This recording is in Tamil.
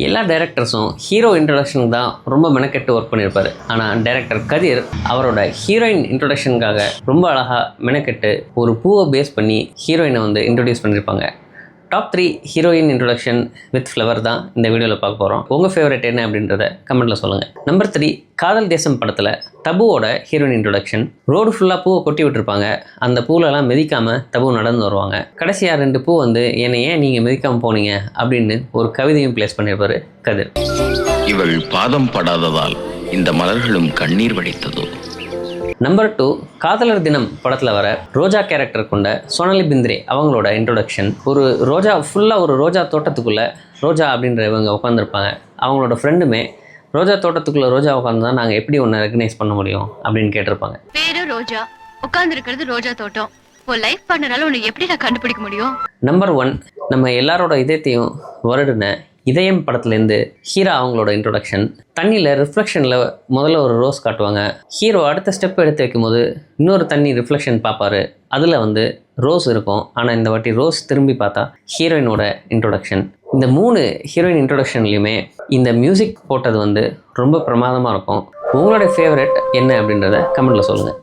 எல்லா டைரக்டர்ஸும் ஹீரோ இன்ட்ரடக்ஷனுக்கு தான் ரொம்ப மெனக்கெட்டு ஒர்க் பண்ணியிருப்பார். ஆனால் டைரக்டர் கதிர் அவரோட ஹீரோயின் இன்ட்ரடக்ஷனுக்காக ரொம்ப அழகாக மெனக்கெட்டு ஒரு பூவை பேஸ் பண்ணி ஹீரோயினை வந்து இன்ட்ரடியூஸ் பண்ணியிருப்பாங்க. Top 3 heroine introduction with flower தான் இந்த வீடியோவில் பார்க்க போகிறோம். உங்கள் ஃபேவரட் என்ன அப்படின்றத கமெண்ட்டில் சொல்லுங்கள். நம்பர் 3, காதல் தேசம் படத்தில் தபுவோட ஹீரோயின் இன்ட்ரொடக்ஷன். ரோடு ஃபுல்லாக பூவை கொட்டி விட்டுருப்பாங்க. அந்த பூலெல்லாம் மிதிக்காமல் தபு நடந்து வருவாங்க. கடைசியாக 2 பூ வந்து என்னை ஏன் நீங்கள் மிதிக்காமல் போனீங்க அப்படின்னு ஒரு கவிதையும் பிளேஸ் பண்ணியிருப்பார் கதிர். இவள் பாதம் படாததால் இந்த மலர்களும் கண்ணீர் வடித்ததோ. நம்பர் 2, காதலர் தினம் படத்தில் வர ரோஜா கேரக்டர் கொண்ட சோனாலி பிந்திரே அவங்களோட இன்ட்ரொடக்ஷன். ஒரு ரோஜா ஃபுல்லாக ஒரு ரோஜா தோட்டத்துக்குள்ளே ரோஜா அப்படின்ற இவங்க உட்காந்துருப்பாங்க. அவங்களோட ஃப்ரெண்டுமே ரோஜா தோட்டத்துக்குள்ளே ரோஜா உட்காந்து தான் நாங்கள் எப்படி ஒன்று ரெகனைஸ் பண்ண முடியும் அப்படின்னு கேட்டிருப்பாங்க. பேரு ரோஜா, உட்காந்துருக்கிறது ரோஜா தோட்டம். ஒரு லைஃப் பார்ட்னரால உன்னை எப்படி நான் கண்டுபிடிக்க முடியும்? நம்பர் 1, நம்ம எல்லாரோட இதயத்தையும் வருடின இதயம் படத்துலேருந்து ஹீரா அவங்களோட இன்ட்ரொடக்ஷன். தண்ணியில் ரிஃப்ளெக்ஷனில் முதல்ல ஒரு ரோஸ் காட்டுவாங்க. ஹீரோ அடுத்த ஸ்டெப் எடுத்து வைக்கும்போது இன்னொரு தண்ணி ரிஃப்ளெக்ஷன் பார்ப்பாரு. அதில் வந்து ரோஸ் இருக்கும். ஆனால் இந்த வாட்டி ரோஸ் திரும்பி பார்த்தா ஹீரோயினோட இன்ட்ரொடக்ஷன். இந்த 3 ஹீரோயின் இன்ட்ரொடக்ஷன்லையுமே இந்த மியூசிக் போட்டது வந்து ரொம்ப பிரமாதமாக இருக்கும். உங்களுடைய ஃபேவரட் என்ன அப்படின்றத கமெண்ட்டில் சொல்லுங்கள்.